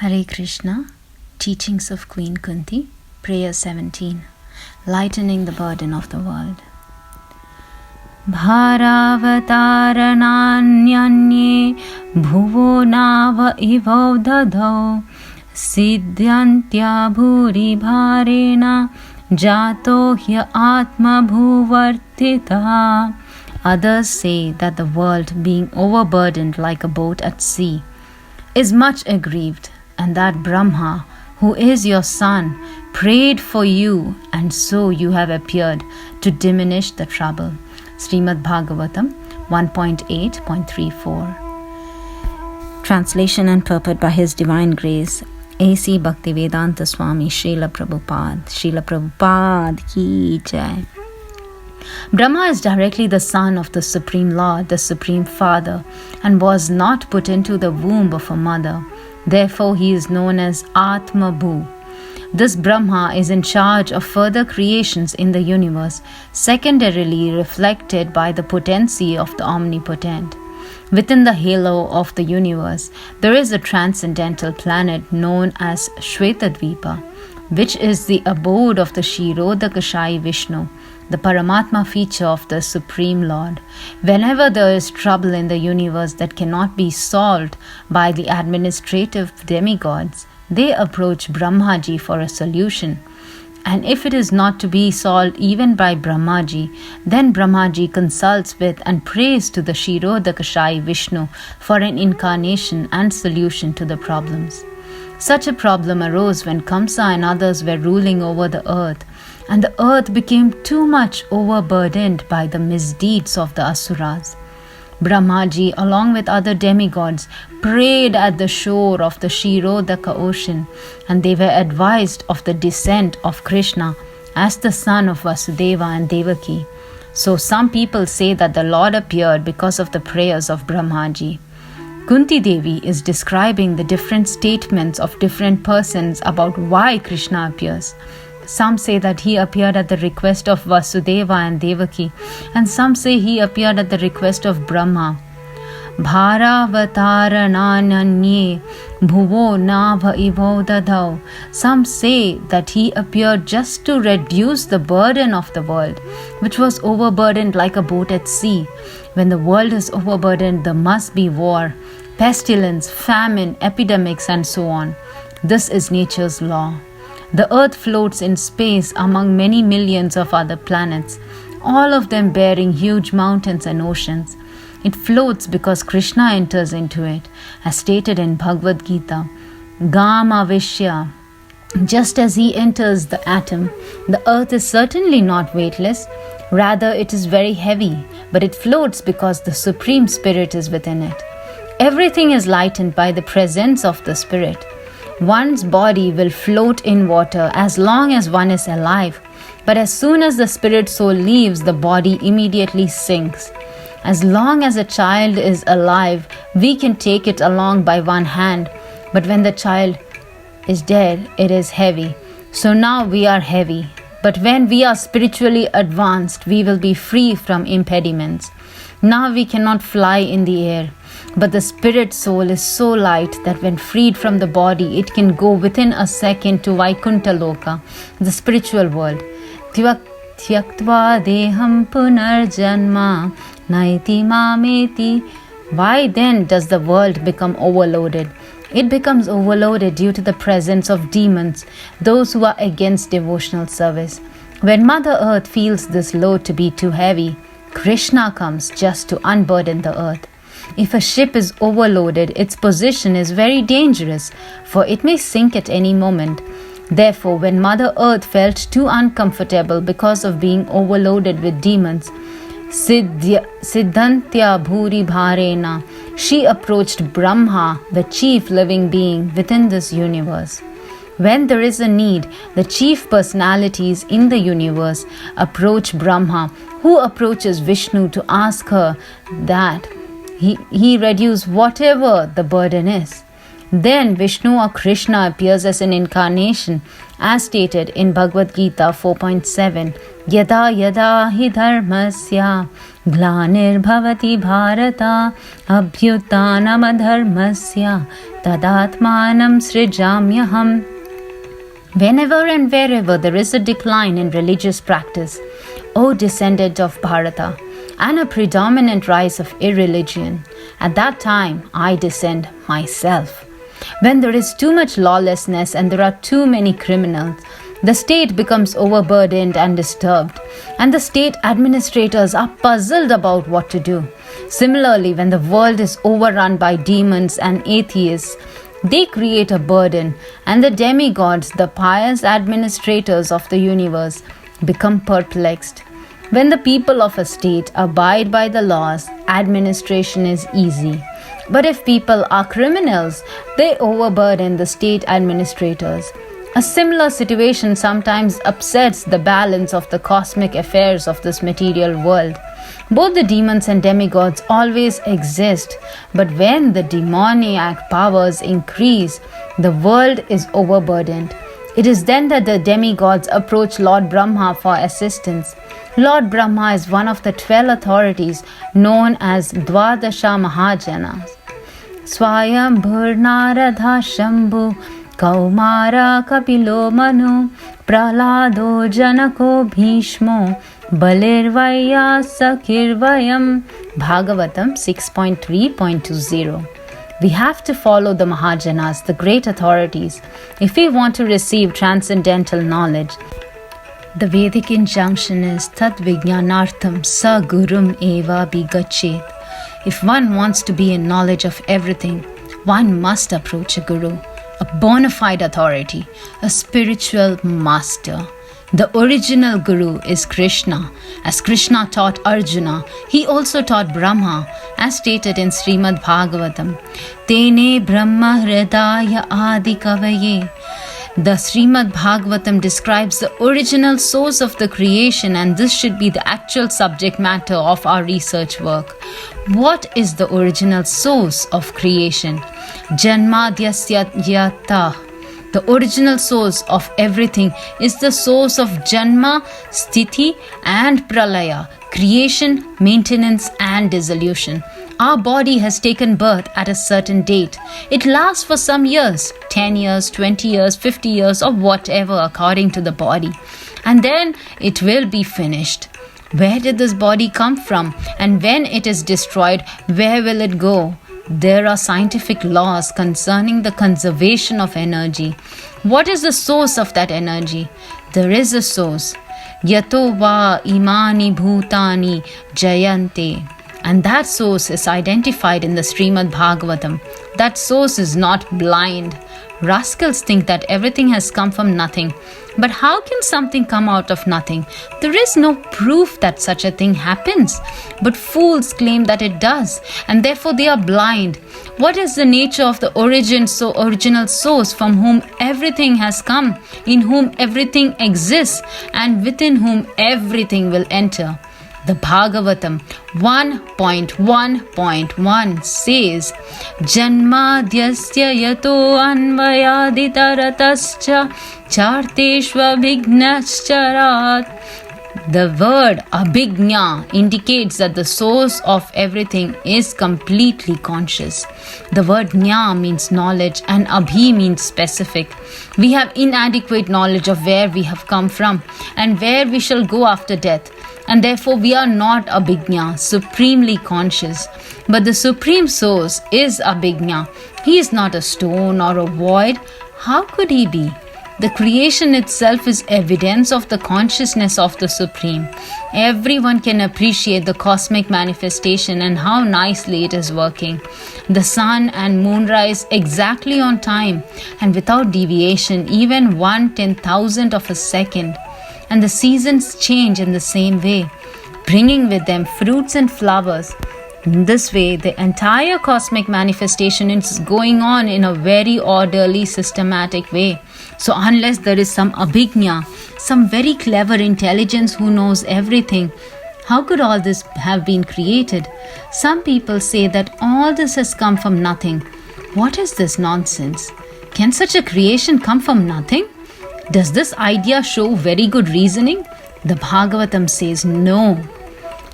Hare Krishna, Teachings of Queen Kunti, Prayer 17, Lightening the Burden of the World. Bharavataranyanye bhuvo nava ivo dadho siddhyantya bhuri bharena jato hya atma bhuvartita. Others say that the world, being overburdened like a boat at sea, is much aggrieved, and that Brahma, who is your son, prayed for you, and so you have appeared to diminish the trouble. Srimad Bhagavatam 1.8.34. Translation and purport by His Divine Grace, A.C. Bhaktivedanta Swami Srila Prabhupada ki jai. Brahma is directly the son of the Supreme Lord, the Supreme Father, and was not put into the womb of a mother. Therefore, he is known as Atma Bhu. This Brahma is in charge of further creations in the universe, secondarily reflected by the potency of the Omnipotent. Within the halo of the universe, there is a transcendental planet known as Shvetadvipa, which is the abode of the Kshirodakashayi Vishnu, the Paramatma feature of the Supreme Lord. Whenever there is trouble in the universe that cannot be solved by the administrative demigods, they approach Brahmaji for a solution. And if it is not to be solved even by Brahmaji, then Brahmaji consults with and prays to the Kshirodakashayi Vishnu for an incarnation and solution to the problems. Such a problem arose when Kamsa and others were ruling over the earth, and the earth became too much overburdened by the misdeeds of the Asuras. Brahmaji, along with other demigods, prayed at the shore of the Kshirodaka ocean, and they were advised of the descent of Krishna as the son of Vasudeva and Devaki. So some people say that the Lord appeared because of the prayers of Brahmaji. Kunti Devi is describing the different statements of different persons about why Krishna appears. Some say that he appeared at the request of Vasudeva and Devaki, and some say he appeared at the request of Brahma. Bharavataranyanye bhuvo nava ivo dadho. Some say that he appeared just to reduce the burden of the world, which was overburdened like a boat at sea. When the world is overburdened, there must be war, pestilence, famine, epidemics, and so on. This is nature's law. The earth floats in space among many millions of other planets, all of them bearing huge mountains and oceans. It floats because Krishna enters into it, as stated in Bhagavad Gita. Gama Vishya. Just as he enters the atom, the earth is certainly not weightless. Rather, it is very heavy, but it floats because the Supreme Spirit is within it. Everything is lightened by the presence of the Spirit. One's body will float in water as long as one is alive, but as soon as the spirit soul leaves, the body immediately sinks. As long as a child is alive, we can take it along by one hand, but when the child is dead, it is heavy. So now we are heavy, but when we are spiritually advanced, we will be free from impediments. Now we cannot fly in the air, but the spirit soul is so light that when freed from the body, it can go within a second to Vaikuntha Loka, the spiritual world. Tyaktva deham punarjanma naiti mameti. Why then does the world become overloaded? It becomes overloaded due to the presence of demons, those who are against devotional service. When Mother Earth feels this load to be too heavy, Krishna comes just to unburden the earth. If a ship is overloaded, its position is very dangerous, for it may sink at any moment. Therefore, when Mother Earth felt too uncomfortable because of being overloaded with demons, Siddhantya Bhuri Bharena, she approached Brahma, the chief living being within this universe. When there is a need, the chief personalities in the universe approach Brahma, who approaches Vishnu to ask her that he reduce whatever the burden is. Then Vishnu or Krishna appears as an incarnation, as stated in Bhagavad Gita 4.7. Yada yada hi dharmasya glanir bhavati bharata abhyutanam adharmasya tadatmanam srijamyaham. Whenever and wherever there is a decline in religious practice, O descendant of Bharata, and a predominant rise of irreligion, at that time I descend myself. When there is too much lawlessness and there are too many criminals, the state becomes overburdened and disturbed, and the state administrators are puzzled about what to do. Similarly, when the world is overrun by demons and atheists, they create a burden, and the demigods, the pious administrators of the universe, become perplexed. When the people of a state abide by the laws, administration is easy. But if people are criminals, they overburden the state administrators. A similar situation sometimes upsets the balance of the cosmic affairs of this material world. Both the demons and demigods always exist, but when the demoniac powers increase, the world is overburdened. It is then that the demigods approach Lord Brahma for assistance. Lord Brahma is one of the 12 authorities known as Dwadasha Mahajanas. Swayam Bhurnaradha Shambhu Kaumara Kapilo Manu Prahlado Janako Bhishmo Balirvaya Sakirvayam. Bhagavatam 6.3.20. We have to follow the Mahajanas, the great authorities, if we want to receive transcendental knowledge. The Vedic injunction is Tat Vijnanartham Sa Gurum Eva Bigachet. If one wants to be in knowledge of everything, one must approach a guru, a bona fide authority, a spiritual master. The original guru is Krishna. As Krishna taught Arjuna, he also taught Brahma, as stated in Srimad Bhagavatam. Tene Brahma Hridaya Adi Kavaye. The Srimad Bhagavatam describes the original source of the creation, and this should be the actual subject matter of our research work. What is the original source of creation? Janmadhyasya yata. The original source of everything is the source of Janma, Sthiti and Pralaya, creation, maintenance and dissolution. Our body has taken birth at a certain date. It lasts for some years, 10 years, 20 years, 50 years or whatever according to the body. And then it will be finished. Where did this body come from? And when it is destroyed, where will it go? There are scientific laws concerning the conservation of energy. What is the source of that energy? There is a source. Yato va imani bhutani jayante. And that source is identified in the Srimad Bhagavatam. That source is not blind. Rascals think that everything has come from nothing. But how can something come out of nothing? There is no proof that such a thing happens. But fools claim that it does, and therefore they are blind. What is the nature of the original source from whom everything has come, in whom everything exists, and within whom everything will enter? The Bhagavatam 1.1.1 says, Janmadhyasya yato anvayaditaratascha charteshva vighnascharat. The word abhigna indicates that the source of everything is completely conscious. The word jna means knowledge and abhi means specific. We have inadequate knowledge of where we have come from and where we shall go after death. And therefore we are not abhigna, supremely conscious. But the supreme source is abhigna. He is not a stone or a void. How could he be? The creation itself is evidence of the consciousness of the Supreme. Everyone can appreciate the cosmic manifestation and how nicely it is working. The sun and moon rise exactly on time and without deviation, even 1/10,000th of a second. And the seasons change in the same way, bringing with them fruits and flowers. In this way, the entire cosmic manifestation is going on in a very orderly, systematic way. So unless there is some abhigna, some very clever intelligence who knows everything, how could all this have been created? Some people say that all this has come from nothing. What is this nonsense? Can such a creation come from nothing? Does this idea show very good reasoning? The Bhagavatam says no.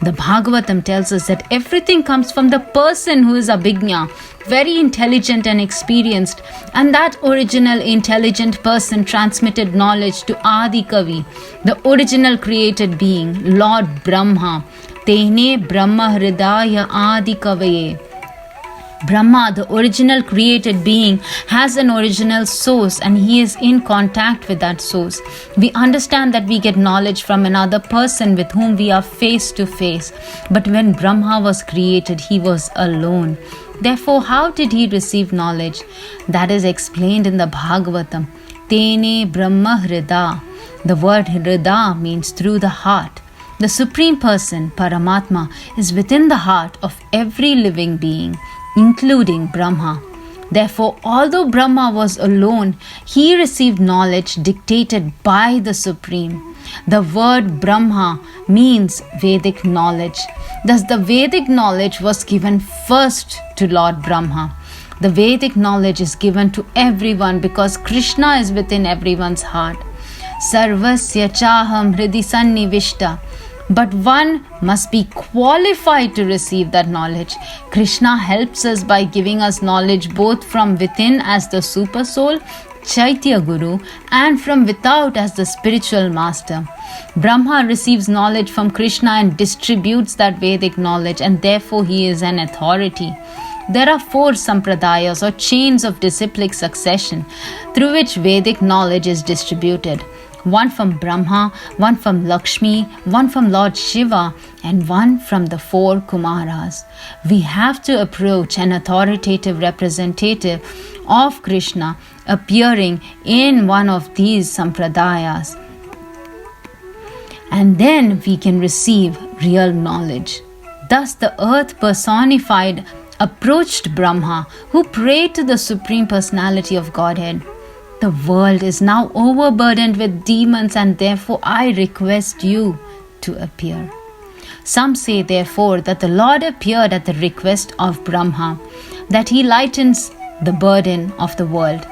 The Bhagavatam tells us that everything comes from the person who is Abhigna, very intelligent and experienced, and that original intelligent person transmitted knowledge to Adi Kavi, the original created being, Lord Brahma. Tehne Brahma Hridaya Adi Kavaye. Brahma, the original created being, has an original source and he is in contact with that source. We understand that we get knowledge from another person with whom we are face to face. But when Brahma was created, he was alone. Therefore, how did he receive knowledge? That is explained in the Bhagavatam. Tene Brahma Hrida. The word Hrida means through the heart. The Supreme Person, Paramatma, is within the heart of every living being, including Brahma. Therefore, although Brahma was alone, he received knowledge dictated by the Supreme. The word Brahma means Vedic knowledge. Thus, the Vedic knowledge was given first to Lord Brahma. The Vedic knowledge is given to everyone because Krishna is within everyone's heart. Sarvasya chaham hridi sannivishta. But one must be qualified to receive that knowledge. Krishna helps us by giving us knowledge both from within as the super soul, Chaitya Guru, and from without as the spiritual master. Brahma receives knowledge from Krishna and distributes that Vedic knowledge, and therefore he is an authority. There are 4 sampradayas or chains of disciplic succession through which Vedic knowledge is distributed. One from Brahma, one from Lakshmi, one from Lord Shiva, and one from the 4 Kumaras. We have to approach an authoritative representative of Krishna appearing in one of these sampradayas. And then we can receive real knowledge. Thus the earth personified approached Brahma, who prayed to the Supreme Personality of Godhead. The world is now overburdened with demons, and therefore I request you to appear. Some say therefore that the Lord appeared at the request of Brahma, that he lightens the burden of the world.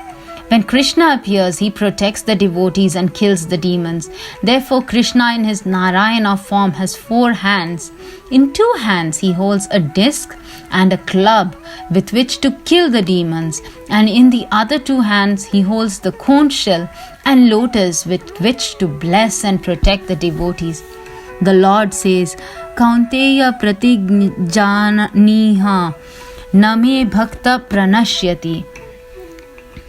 When Krishna appears, he protects the devotees and kills the demons. Therefore, Krishna in his Narayana form has 4 hands. In 2 hands, he holds a disc and a club with which to kill the demons, and in the other 2 hands, he holds the conch shell and lotus with which to bless and protect the devotees. The Lord says, Kaunteya pratigjananiha name bhakta pranashyati.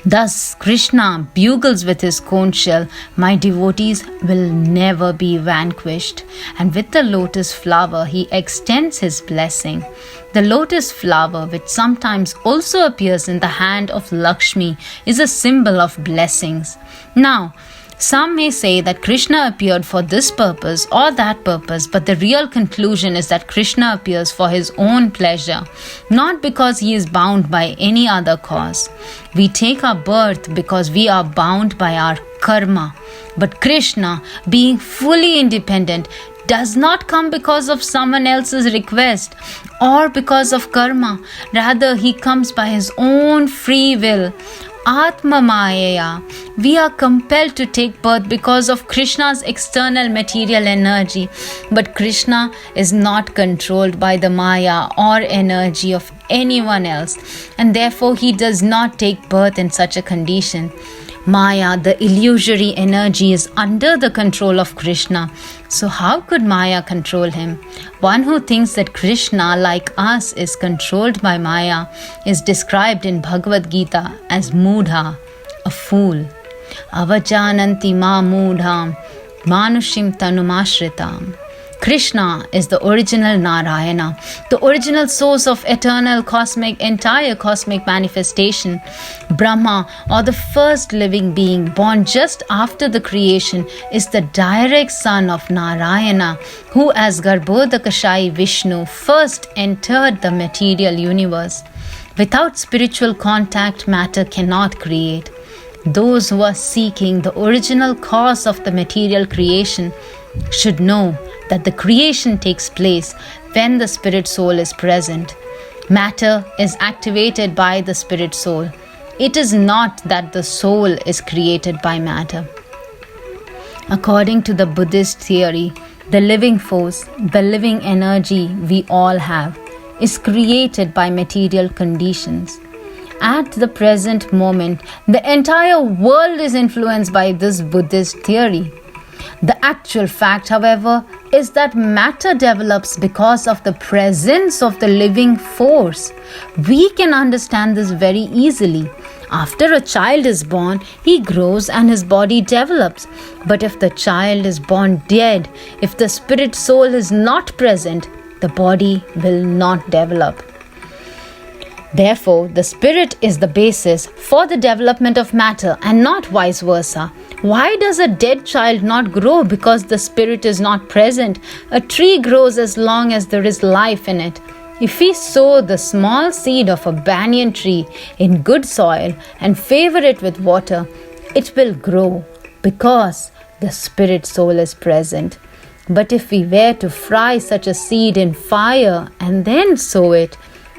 Thus, Krishna bugles with his conch shell, my devotees will never be vanquished. And with the lotus flower, he extends his blessing. The lotus flower, which sometimes also appears in the hand of Lakshmi, is a symbol of blessings. Now, some may say that Krishna appeared for this purpose or that purpose, but the real conclusion is that Krishna appears for his own pleasure, not because he is bound by any other cause. We take our birth because we are bound by our karma, but Krishna, being fully independent, does not come because of someone else's request or because of karma. Rather, he comes by his own free will. Atma Maya. We are compelled to take birth because of Krishna's external material energy. But Krishna is not controlled by the Maya or energy of anyone else, and therefore he does not take birth in such a condition. Maya, the illusory energy, is under the control of Krishna. So how could Maya control him? One who thinks that Krishna, like us, is controlled by Maya is described in Bhagavad Gita as Mudha, a fool. Avajananti ma mudham manushim tanumashritam. Krishna is the original Narayana, the original source of eternal entire cosmic manifestation. Brahma, or the first living being born just after the creation, is the direct son of Narayana, who as Garbhodakashayi Vishnu first entered the material universe. Without spiritual contact, matter cannot create. Those who are seeking the original cause of the material creation should know that the creation takes place when the spirit soul is present. Matter is activated by the spirit soul. It is not that the soul is created by matter. According to the Buddhist theory, The living force, the living energy we all have, is created by material conditions. At the present moment, the entire world is influenced by this Buddhist theory. The actual fact, however, is that matter develops because of the presence of the living force. We can understand this very easily. After a child is born, he grows and his body develops. But if the child is born dead, if the spirit soul is not present, the body will not develop. Therefore, the spirit is the basis for the development of matter and not vice versa. Why does a dead child not grow? Because the spirit is not present. A tree grows as long as there is life in it. If we sow the small seed of a banyan tree in good soil and favor it with water, it will grow because the spirit soul is present. But if we were to fry such a seed in fire and then sow it,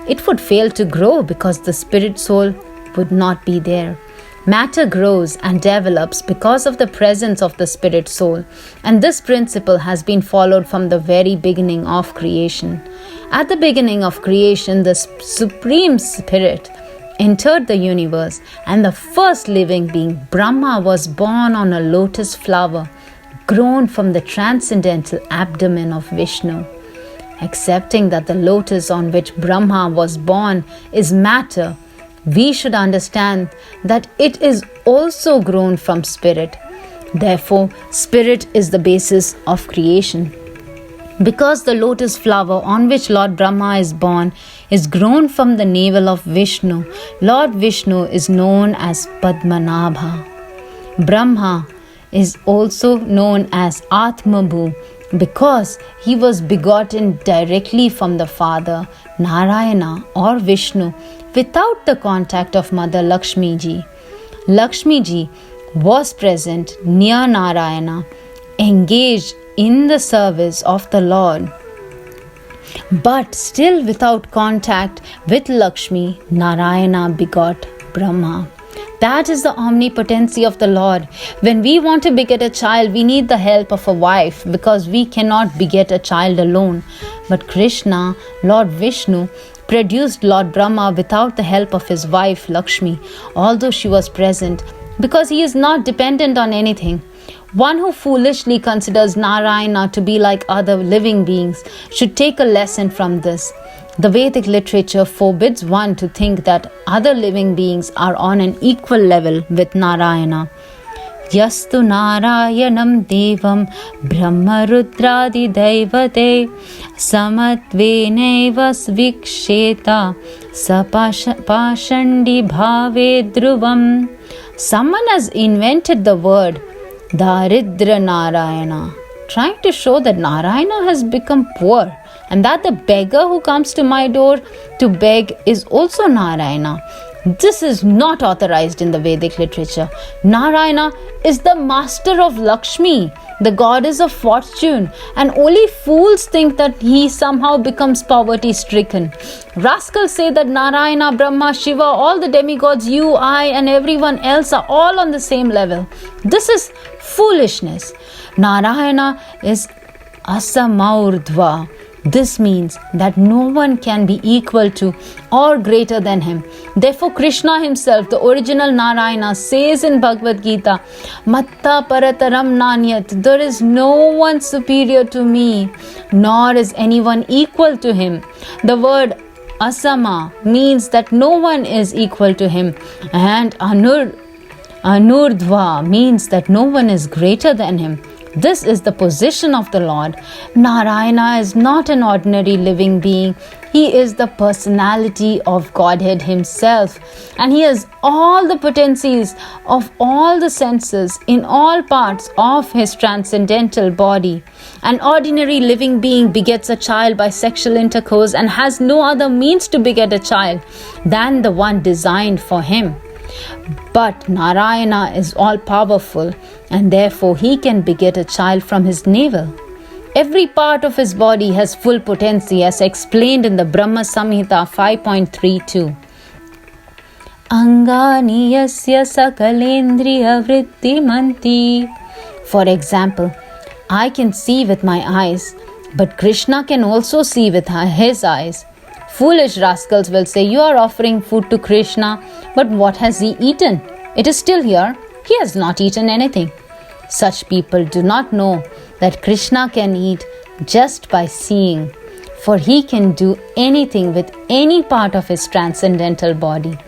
it would fail to grow because the spirit soul would not be there. Matter grows and develops because of the presence of the spirit soul, and this principle has been followed from the very beginning of creation. At the beginning of creation, the Supreme Spirit entered the universe, and the first living being, Brahma, was born on a lotus flower grown from the transcendental abdomen of Vishnu. Accepting that the lotus on which Brahma was born is matter, we should understand that it is also grown from spirit. Therefore, spirit is the basis of creation. Because the lotus flower on which Lord Brahma is born is grown from the navel of Vishnu, Lord Vishnu is known as Padmanabha. Brahma is also known as Atmabhu because he was begotten directly from the Father, Narayana or Vishnu, without the contact of Mother Lakshmi Ji. Lakshmi Ji was present near Narayana, engaged in the service of the Lord. But still without contact with Lakshmi, Narayana begot Brahma. That is the omnipotency of the Lord. When we want to beget a child, we need the help of a wife because we cannot beget a child alone. But Krishna, Lord Vishnu, produced Lord Brahma without the help of his wife Lakshmi, although she was present, because he is not dependent on anything. One who foolishly considers Narayana to be like other living beings should take a lesson from this. The Vedic literature forbids one to think that other living beings are on an equal level with Narayana. Yastu Narayanam Devam Brahma Rudradi Daivate Samatveneva Sviksheta Sapashandi Bhave Dhruvam. Someone has invented the word Daridra Narayana, trying to show that Narayana has become poor and that the beggar who comes to my door to beg is also Narayana. This is not authorized in the Vedic literature. Narayana is the master of Lakshmi, the goddess of fortune, and only fools think that he somehow becomes poverty stricken. Rascals say that Narayana, Brahma, Shiva, all the demigods, you, I, and everyone else are all on the same level. This is foolishness. Narayana is Asamaurdhva. This means that no one can be equal to or greater than him. Therefore, Krishna himself, the original Narayana, says in Bhagavad Gita, Matta parataram nanyat, there is no one superior to me, nor is anyone equal to him. The word asama means that no one is equal to him, and anurdhva means that no one is greater than him. This is the position of the Lord. Narayana is not an ordinary living being. He is the personality of Godhead himself, and he has all the potencies of all the senses in all parts of his transcendental body. An ordinary living being begets a child by sexual intercourse and has no other means to beget a child than the one designed for him. But Narayana is all-powerful, and therefore he can beget a child from his navel. Every part of his body has full potency, as explained in the Brahma Samhita 5.32. Angani yasya sakalendriya vrittimanti. For example, I can see with my eyes, but Krishna can also see with his eyes. Foolish rascals will say, you are offering food to Krishna, but what has he eaten? It is still here. He has not eaten anything. Such people do not know that Krishna can eat just by seeing, for he can do anything with any part of his transcendental body.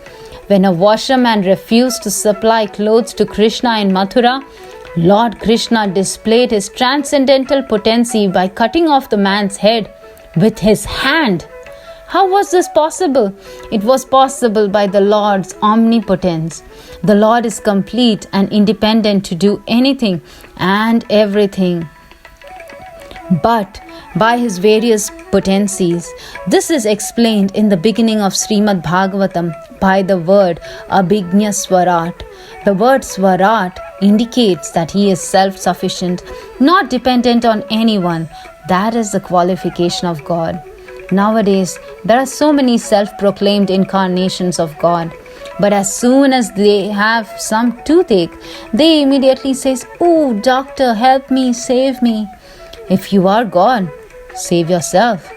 When a washerman refused to supply clothes to Krishna in Mathura, Lord Krishna displayed his transcendental potency by cutting off the man's head with his hand. How was this possible? It was possible by the Lord's omnipotence. The Lord is complete and independent to do anything and everything, but by his various potencies. This is explained in the beginning of Srimad Bhagavatam by the word Abhignya Swarat. The word Swarat indicates that he is self-sufficient, not dependent on anyone. That is the qualification of God. Nowadays, there are so many self-proclaimed incarnations of God. But as soon as they have some toothache, they immediately say, "Oh, doctor, help me, save me." If you are God, save yourself.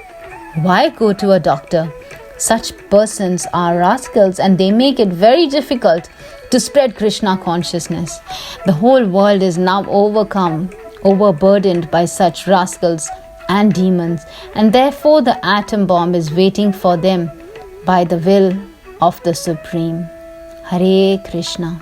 Why go to a doctor? Such persons are rascals, and they make it very difficult to spread Krishna consciousness. The whole world is now overburdened by such rascals and demons, and therefore the atom bomb is waiting for them by the will of the Supreme. Hare Krishna.